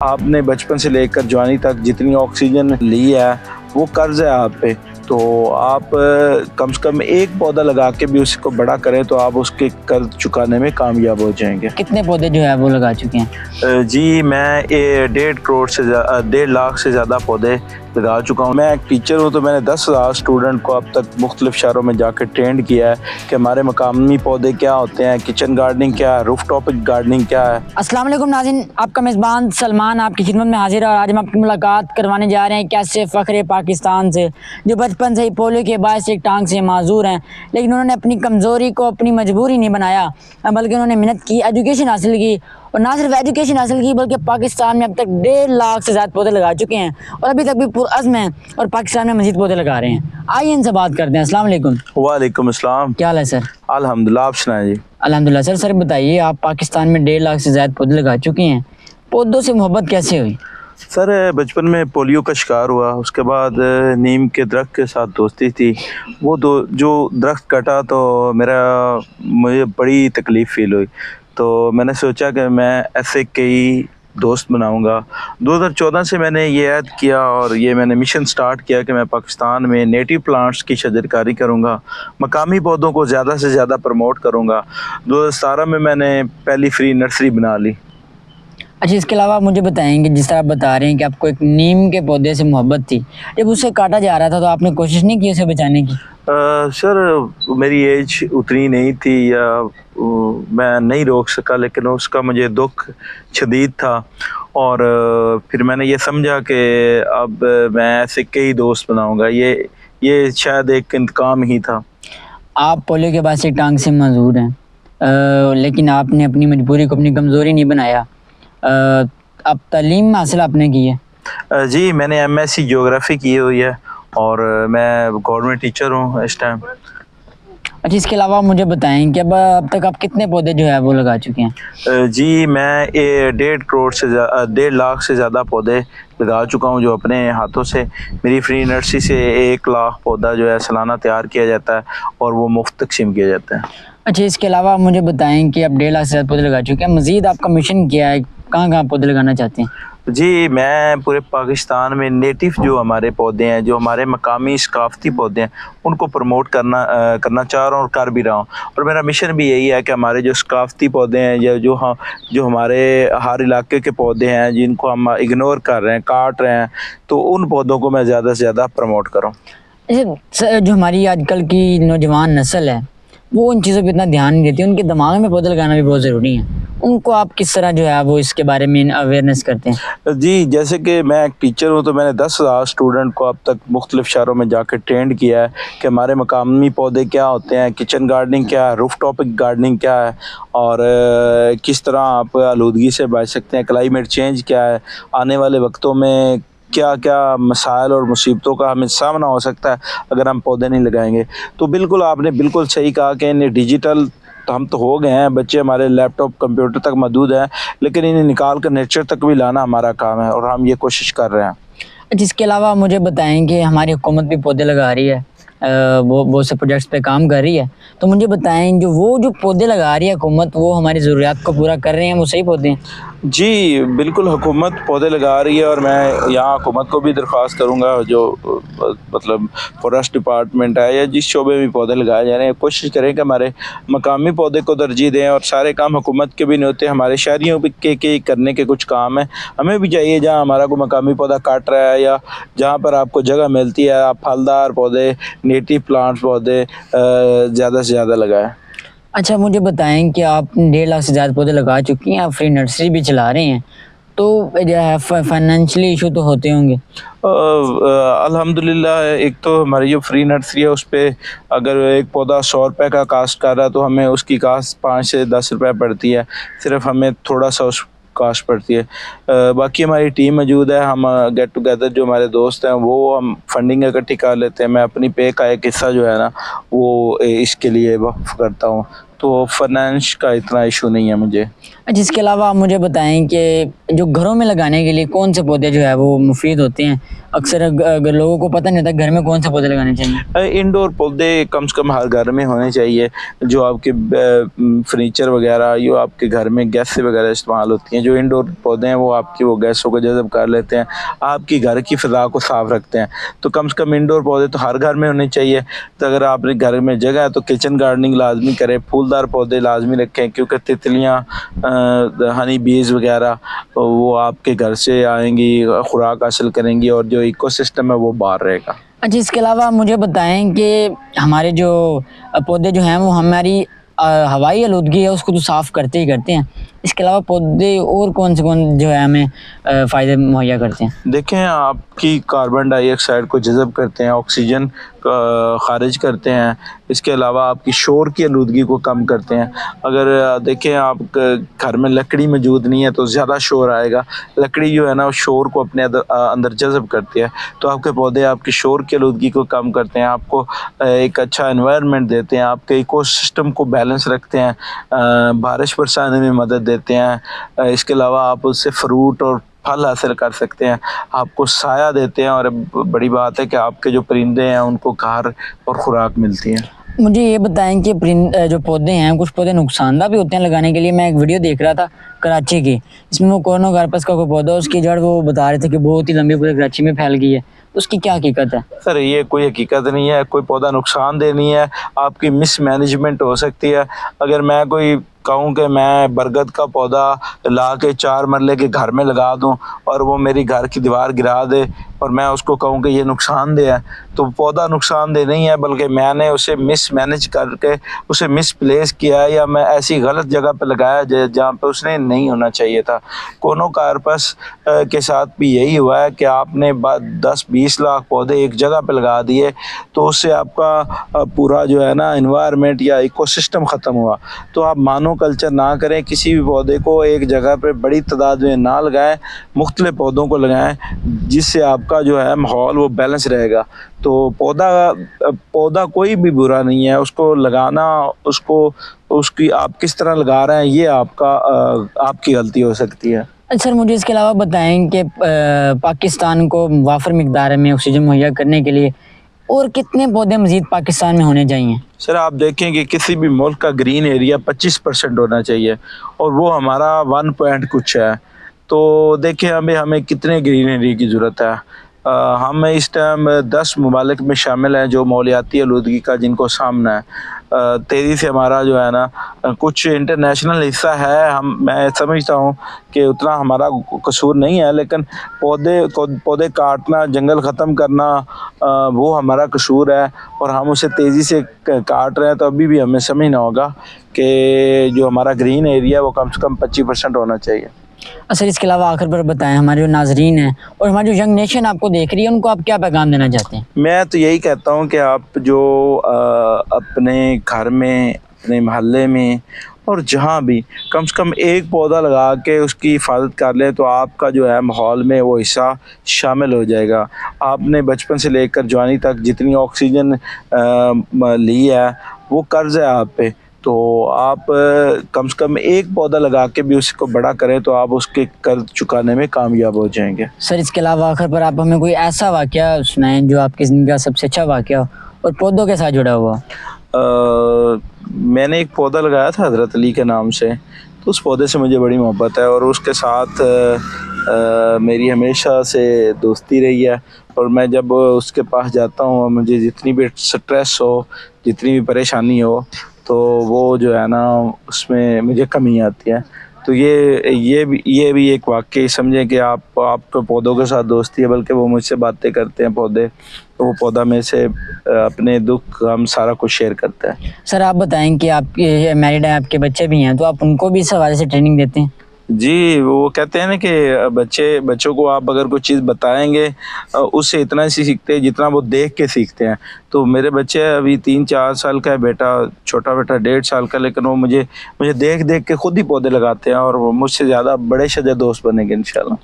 आपने बचपन से लेकर जवानी तक जितनी ऑक्सीजन ली है वो कर्ज है आप पे। तो आप कम से कम एक पौधा लगा के भी उसको बड़ा करें तो आप उसके कर्ज चुकाने में कामयाब हो जाएंगे। कितने पौधे जो है वो लगा चुके हैं? जी मैं 1.5 लाख से ज़्यादा पौधे लगा चुका हूँ। मैं एक टीचर हूँ तो मैंने 10,000 स्टूडेंट को अब तक मुख्तलिफ शहरों में जाकर ट्रेंड किया है कि हमारे मकामी पौधे क्या होते हैं, किचन गार्डनिंग क्या है, रूफ टॉप गार्डनिंग क्या है। अस्सलाम वालेकुम नाज़रीन, आपका मेज़बान सलमान आपकी खिदमत में हाजिर है और आज हम आपकी मुलाकात करवाने जा रहे हैं कैसे फ़ख्र पाकिस्तान से, जो बचपन से ही पोलियो के बायस एक टांग से माजूर हैं, लेकिन उन्होंने अपनी कमज़ोरी को अपनी मजबूरी नहीं बनाया, बल्कि उन्होंने मेहनत की, एजुकेशन हासिल की और ना सिर्फ एजुकेशन हासिल की बल्कि पाकिस्तान में अब तक 1.5 लाख से ज़्यादा पौधे लगा चुके हैं और अभी तक भी पुरअज़्म हैं और पाकिस्तान में मज़ीद पौधे लगा रहे हैं। आइए इनसे बात करते हैं। अस्सलाम वालेकुम। वालेकुम अस्सलाम। क्या हाल है सर? अल्हम्दुलिल्लाह, आप सुनाएं जी। अल्हम्दुलिल्लाह। सर बताइए, आप पाकिस्तान में 1.5 लाख से ज़्यादा पौधे लगा चुके हैं, पौधों से मोहब्बत कैसे हुई? सर बचपन में पोलियो का शिकार हुआ, उसके बाद नीम के दरख्त के साथ दोस्ती थी। वो जो दरख्त कटा तो मुझे बड़ी तकलीफ़ फ़ील हुई। तो मैंने सोचा कि मैं ऐसे कई दोस्त बनाऊंगा। 2014 से मैंने ये ऐड किया और ये मैंने मिशन स्टार्ट किया कि मैं पाकिस्तान में नेटिव प्लांट्स की शजरकारी करूंगा, मकामी पौधों को ज़्यादा से ज़्यादा प्रमोट करूंगा। 2017 में मैंने पहली फ्री नर्सरी बना ली। अच्छा, इसके अलावा आप मुझे बताएंगे, जिस तरह आप बता रहे हैं कि आपको एक नीम के पौधे से मोहब्बत थी, जब उसे काटा जा रहा था तो आपने कोशिश नहीं की उसे बचाने की? सर मेरी एज उतनी नहीं थी या मैं नहीं रोक सका, लेकिन उसका मुझे दुख शदीद था और फिर मैंने ये समझा कि अब मैं ऐसे कई दोस्त बनाऊंगा। ये शायद एक इंतकाम ही था। आप पोलियो के बाद से टांग से मजबूर हैं, लेकिन आपने अपनी मजबूरी को अपनी कमज़ोरी नहीं बनाया। अब तालीम हासिल आपने की है? जी मैंने MSc ज्योग्राफी की हुई है और मैं गवर्नमेंट टीचर हूँ इस टाइम। अच्छा, इसके अलावा मुझे बताएं कि अब तक आप कितने पौधे जो है वो लगा चुके हैं? जी मैं 1.5 लाख से ज़्यादा पौधे लगा चुका हूँ, जो अपने हाथों से मेरी फ्री नर्सरी से 1 लाख पौधा जो है सालाना तैयार किया जाता है और वो मुफ्त तकसीम किया जाता है। अच्छा, इसके अलावा मुझे बताएं कि आप 1.5 लाख से ज़्यादा पौधे लगा चुके हैं, मज़ीद आपका मिशन क्या है, कहाँ कहाँ पौधे लगाना चाहते हैं? जी मैं पूरे पाकिस्तान में नेटिव जो हमारे पौधे हैं, जो हमारे मकामी सकाफ़ती पौधे हैं, उनको प्रमोट करना चाह रहा हूँ और कर भी रहा हूँ। और मेरा मिशन भी यही है कि हमारे जो सकाफ़ती पौधे हैं या जो हमारे हर इलाके के पौधे हैं जिनको हम इग्नोर कर रहे हैं, काट रहे हैं, तो उन पौधों को मैं ज़्यादा से ज़्यादा प्रमोट करूँ। जो हमारी आजकल की नौजवान नस्ल है वो उन चीज़ों पर इतना ध्यान नहीं देती, उनके दिमाग में पौधे लगाना भी बहुत ज़रूरी है, उनको आप किस तरह जो है वो इसके बारे में अवेयरनेस करते हैं? जी जैसे कि मैं एक टीचर हूँ तो मैंने 10,000 स्टूडेंट को अब तक मुख्तलिफ शहरों में जाकर ट्रेंड किया है कि हमारे मकामी पौधे क्या होते हैं, किचन गार्डनिंग क्या है, रूफ टॉप गार्डनिंग क्या है और किस तरह आप आलूदगी से बच सकते हैं, क्लाइमेट चेंज क्या है, आने वाले वक्तों में क्या क्या मसाइल और मुसीबतों का हमें सामना हो सकता है अगर हम पौधे नहीं लगाएंगे। तो बिल्कुल आपने बिल्कुल सही कहा कि इन्हें डिजिटल तो हम तो हो गए हैं, बच्चे हमारे लैपटॉप कंप्यूटर तक मौजूद हैं, लेकिन इन्हें निकाल कर नेचर तक भी लाना हमारा काम है और हम ये कोशिश कर रहे हैं। जिसके अलावा मुझे बताएं कि हमारी हुकूमत भी पौधे लगा रही है, वो से प्रोजेक्ट्स पे काम कर रही है, तो मुझे बताएं जो पौधे लगा रही है हुकूमत, वो हमारी ज़रूरियात को पूरा कर रहे हैं, वो सही पौधे हैं? जी बिल्कुल हुकूमत पौधे लगा रही है और मैं यहाँ हुकूमत को भी दरख्वास्त करूँगा, जो मतलब फॉरेस्ट डिपार्टमेंट है या जिस शोबे में पौधे लगाए जा रहे हैं, कोशिश करें कि हमारे मकामी पौधे को तरजीह दें। और सारे काम हुकूमत के भी नहीं होते, हमारे शहरियों के करने के कुछ काम है, हमें भी चाहिए जहाँ हमारा कोई मकामी पौधा काट रहा है या जहाँ पर आपको जगह मिलती है आप फलदार पौधे, नेटिव प्लांट्स पौधे ज़्यादा से ज़्यादा लगाएं। अच्छा, मुझे बताएं कि आप 1.5 लाख से ज़्यादा पौधे लगा चुकी हैं, आप फ्री नर्सरी भी चला रहे हैं, तो फाइनेंशियली इशू तो होते होंगे? अल्हम्दुलिल्लाह एक तो हमारी जो फ्री नर्सरी है उस पर अगर एक पौधा 100 रुपये का कास्ट कर रहा है तो हमें उसकी कास्ट 5 से 10 रुपये पड़ती है, सिर्फ हमें थोड़ा सा उस कास्ट पड़ती है। बाकी हमारी टीम मौजूद है, हम गेट टुगेदर जो हमारे दोस्त हैं वो हम फंडिंग इकट्ठी कर लेते हैं। मैं अपनी पे का एक हिस्सा जो है ना वो इसके लिए वक्फ करता हूँ तो फाइनेंस का इतना इशू नहीं है मुझे। जिसके अलावा आप मुझे बताएं कि जो घरों में लगाने के लिए कौन से पौधे जो है वो मुफीद होते हैं? अक्सर अगर लोगों को पता नहीं होता घर में कौन से पौधे लगाने चाहिए। इंडोर पौधे कम से कम हर घर में होने चाहिए, जो आपके फर्नीचर वगैरह, जो आपके घर में गैसें वगैरह इस्तेमाल होती हैं, जो इंडोर पौधे हैं वो आपकी वो गैसों को जज़ब कर लेते हैं, आपकी घर की फ़िज़ा को साफ़ रखते हैं। तो कम से कम इंडोर पौधे तो हर घर में होने चाहिए। तो अगर आपके घर में जगह है तो किचन गार्डनिंग लाजमी करें, फूलदार पौधे लाजमी रखें, क्योंकि तितलियाँ, हनी बीज़ वगैरह वो आपके घर से आएंगी, खुराक हासिल करेंगी और जो इकोसिस्टम है वो बाहर रहेगा। अच्छा, इसके अलावा मुझे बताएं कि हमारे जो पौधे जो हैं वो हमारी हवाई आलूदगी है उसको तो साफ़ करते ही करते हैं। इसके अलावा पौधे और कौन जो है हमें फ़ायदे मुहैया करते हैं? देखें, आपकी कार्बन डाइऑक्साइड को जज़ब करते हैं, ऑक्सीजन ख़ारिज करते हैं। इसके अलावा आपकी शोर की आलूदगी को कम करते हैं। अगर देखें आप घर में लकड़ी मौजूद नहीं है तो ज़्यादा शोर आएगा। लकड़ी जो है ना, वो शोर को अपने अंदर जज़ब करती है। तो आपके पौधे आपकी शोर की आलूदगी को कम करते हैं, आपको एक अच्छा एनवायरनमेंट देते हैं, आपके इकोसिस्टम को बैलेंस रखते हैं, बारिश बरसाने में मदद देते हैं। इसके अलावा आप उससे फ्रूट और फल हासिल कर सकते हैं, आपको साया देते हैं, और बड़ी बात है कि आपके जो परिंदे हैं उनको घर और खुराक मिलती है। मुझे ये बताएं कि जो पौधे हैं कुछ पौधे नुकसानदा भी होते हैं लगाने के लिए। मैं एक वीडियो देख रहा था कराची की, इसमें वो कोर्नोकार्पस का कोई पौधा, उसकी जड़ वो बता रहे थे कि बहुत ही लंबी पूरे कराची में फैल गई है। उसकी क्या हकीकत है? सर, ये कोई हकीकत नहीं है, कोई पौधा नुकसानदेह नहीं है, आपकी मिसमैनेजमेंट हो सकती है। अगर मैं कोई कहूँ कि मैं बरगद का पौधा ला के 4 मरले के घर में लगा दूँ और वो मेरी घर की दीवार गिरा दे और मैं उसको कहूँ कि ये नुकसानदेह है, तो पौधा नुकसानदेह नहीं है, बल्कि मैंने उसे मिसमैनेज करके उसे मिसप्लेस किया है, या मैं ऐसी गलत जगह पे लगाया जहाँ पे उसने नहीं होना चाहिए था। कोर्नोकार्पस के साथ भी यही हुआ है कि आपने 10-20 लाख पौधे एक जगह पे लगा दिए, तो उससे आपका पूरा जो है ना एनवायरनमेंट या इकोसिस्टम ख़त्म हुआ। तो आप मानो कल्चर ना करें, किसी भी पौधे को एक जगह पे बड़ी तादाद में ना लगाएं, मुख्तलिफ पौधों को लगाएं, जिससे आपका जो है माहौल वो बैलेंस रहेगा। तो पौधा कोई भी बुरा नहीं है, उसको लगाना, उसकी आप किस तरह लगा रहे हैं ये आपकी गलती हो सकती है। सर, मुझे इसके अलावा बताएं कि पाकिस्तान को वाफर मिकदार में ऑक्सीजन मुहैया करने के लिए और कितने पौधे मज़ीद पाकिस्तान में होने चाहिए? सर, आप देखें कि किसी भी मुल्क का ग्रीन एरिया 25% होना चाहिए और वो हमारा 1 पॉइंट कुछ है। तो देखें हमें कितने ग्रीन एरिया की ज़रूरत है। हम इस टाइम 10 ममालिक में शामिल हैं जो माहौलियाती आलूदगी का जिनको सामना है। तेज़ी से हमारा जो है ना कुछ इंटरनेशनल हिस्सा है, मैं समझता हूँ कि उतना हमारा कसूर नहीं है, लेकिन पौधे काटना, जंगल ख़त्म करना वो हमारा कसूर है और हम उसे तेज़ी से काट रहे हैं। तो अभी भी हमें समझना होगा कि जो हमारा ग्रीन एरिया वो कम से कम 25% होना चाहिए। सर, इसके अलावा आखिर पर बताएं, हमारे जो नाजरीन हैं और हमारी जो यंग नेशन आपको देख रही है उनको आप क्या पैगाम देना चाहते हैं? मैं तो यही कहता हूँ कि आप जो अपने घर में, अपने मोहल्ले में और जहाँ भी कम से कम एक पौधा लगा के उसकी हिफाजत कर लें, तो आपका जो है माहौल में वो हिस्सा शामिल हो जाएगा। आपने बचपन से लेकर जवानी तक जितनी ऑक्सीजन ली है वो कर्ज़ है आप पे, तो आप कम से कम एक पौधा लगा के भी उसको बड़ा करें तो आप उसके कर्ज चुकाने में कामयाब हो जाएंगे। सर, इसके अलावा आखिर पर आप हमें कोई ऐसा वाक़या सुनाएं जो आपकी ज़िंदगी का सबसे अच्छा वाक़या हो और पौधों के साथ जुड़ा हुआ। मैंने एक पौधा लगाया था हज़रत अली के नाम से, तो उस पौधे से मुझे बड़ी मोहब्बत है और उसके साथ मेरी हमेशा से दोस्ती रही है। और मैं जब उसके पास जाता हूँ, मुझे जितनी भी स्ट्रेस हो, जितनी भी परेशानी हो, तो वो जो है ना उसमें मुझे कमी आती है। तो ये भी एक वाक़ई समझें कि आपके पौधों के साथ दोस्ती है, बल्कि वो मुझसे बातें करते हैं पौधे, तो वो पौधा में से अपने दुख हम सारा कुछ शेयर करता है। सर, आप बताएं कि आपके मैरिड हैं, आपके बच्चे भी हैं, तो आप उनको भी इस हवाले से ट्रेनिंग देते हैं? जी, वो कहते हैं ना कि बच्चों को आप अगर कोई चीज़ बताएंगे उससे इतना ही सीखते हैं जितना वो देख के सीखते हैं। तो मेरे बच्चे अभी 3-4 साल का है बेटा, छोटा बेटा 1.5 साल का, लेकिन वो मुझे देख देख के खुद ही पौधे लगाते हैं और वो मुझसे ज़्यादा बड़े शजर दोस्त बनेंगे इंशाल्लाह।